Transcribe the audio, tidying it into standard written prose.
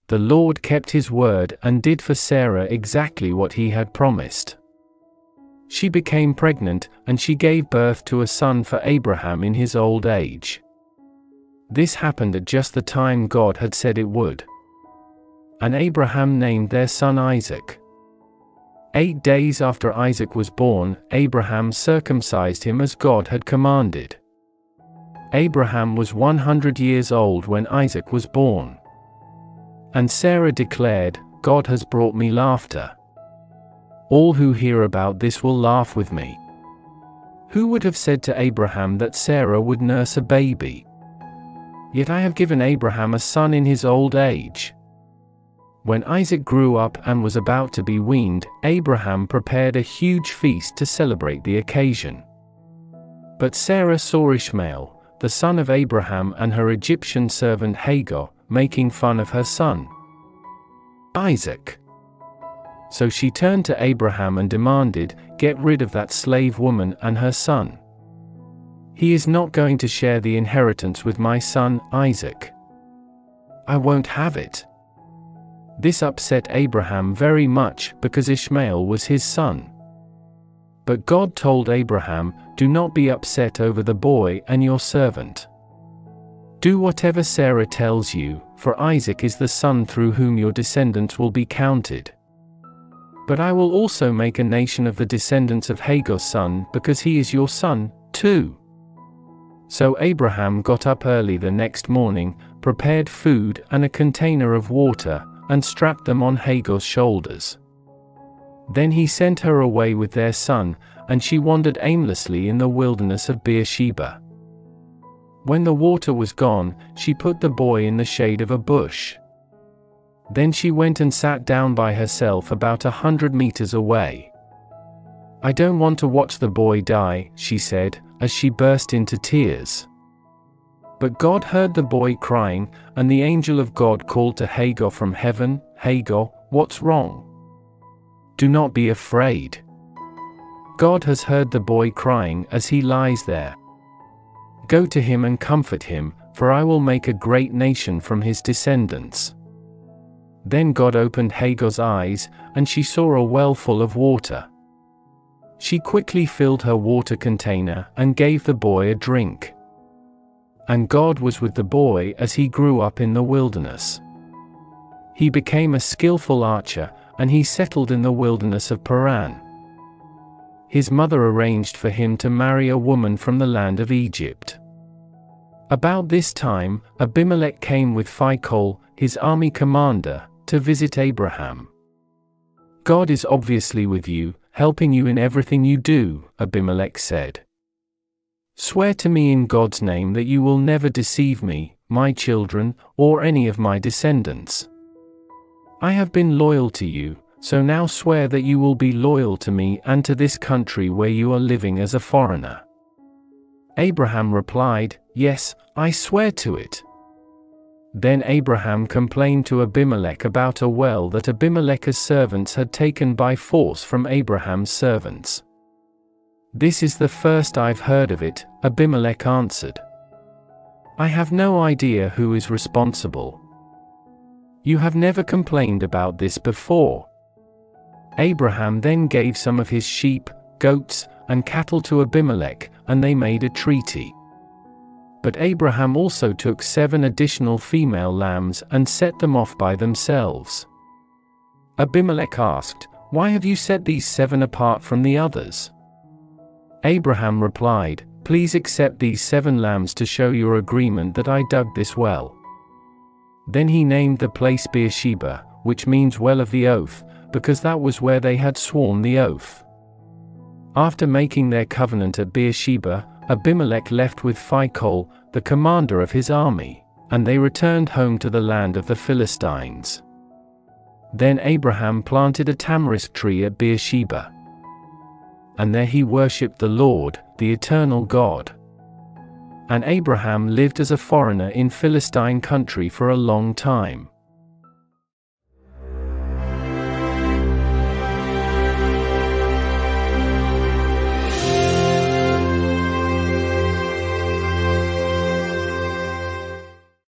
The Lord kept his word and did for Sarah exactly what he had promised. She became pregnant, and she gave birth to a son for Abraham in his old age. This happened at just the time God had said it would. And Abraham named their son Isaac. 8 days after Isaac was born, Abraham circumcised him as God had commanded. Abraham was 100 years old when Isaac was born. And Sarah declared, "God has brought me laughter. All who hear about this will laugh with me." Who would have said to Abraham that Sarah would nurse a baby? Yet I have given Abraham a son in his old age. When Isaac grew up and was about to be weaned, Abraham prepared a huge feast to celebrate the occasion. But Sarah saw Ishmael, the son of Abraham, and her Egyptian servant Hagar, making fun of her son, Isaac. So she turned to Abraham and demanded, "Get rid of that slave woman and her son. He is not going to share the inheritance with my son, Isaac. I won't have it." This upset Abraham very much, because Ishmael was his son. But God told Abraham, "Do not be upset over the boy and your servant. Do whatever Sarah tells you, for Isaac is the son through whom your descendants will be counted. But I will also make a nation of the descendants of Hagar's son, because he is your son, too." So Abraham got up early the next morning, prepared food and a container of water, and strapped them on Hagar's shoulders. Then he sent her away with their son, and she wandered aimlessly in the wilderness of Beersheba. When the water was gone, she put the boy in the shade of a bush. Then she went and sat down by herself about 100 meters away. "I don't want to watch the boy die," she said, as she burst into tears. But God heard the boy crying, and the angel of God called to Hagar from heaven, "Hagar, what's wrong? Do not be afraid. God has heard the boy crying as he lies there. Go to him and comfort him, for I will make a great nation from his descendants." Then God opened Hagar's eyes, and she saw a well full of water. She quickly filled her water container and gave the boy a drink. And God was with the boy as he grew up in the wilderness. He became a skillful archer, and he settled in the wilderness of Paran. His mother arranged for him to marry a woman from the land of Egypt. About this time, Abimelech came with Phicol, his army commander, to visit Abraham. "God is obviously with you, helping you in everything you do," Abimelech said. "Swear to me in God's name that you will never deceive me, my children, or any of my descendants. I have been loyal to you, so now swear that you will be loyal to me and to this country where you are living as a foreigner." Abraham replied, "Yes, I swear to it." Then Abraham complained to Abimelech about a well that Abimelech's servants had taken by force from Abraham's servants. "This is the first I've heard of it," Abimelech answered. "I have no idea who is responsible. You have never complained about this before." Abraham then gave some of his sheep, goats, and cattle to Abimelech, and they made a treaty. But Abraham also took 7 additional female lambs and set them off by themselves. Abimelech asked, "Why have you set these 7 apart from the others?" Abraham replied, "Please accept these 7 lambs to show your agreement that I dug this well." Then he named the place Beersheba, which means well of the oath, because that was where they had sworn the oath. After making their covenant at Beersheba, Abimelech left with Phicol, the commander of his army, and they returned home to the land of the Philistines. Then Abraham planted a tamarisk tree at Beersheba. And there he worshipped the Lord, the eternal God. And Abraham lived as a foreigner in Philistine country for a long time.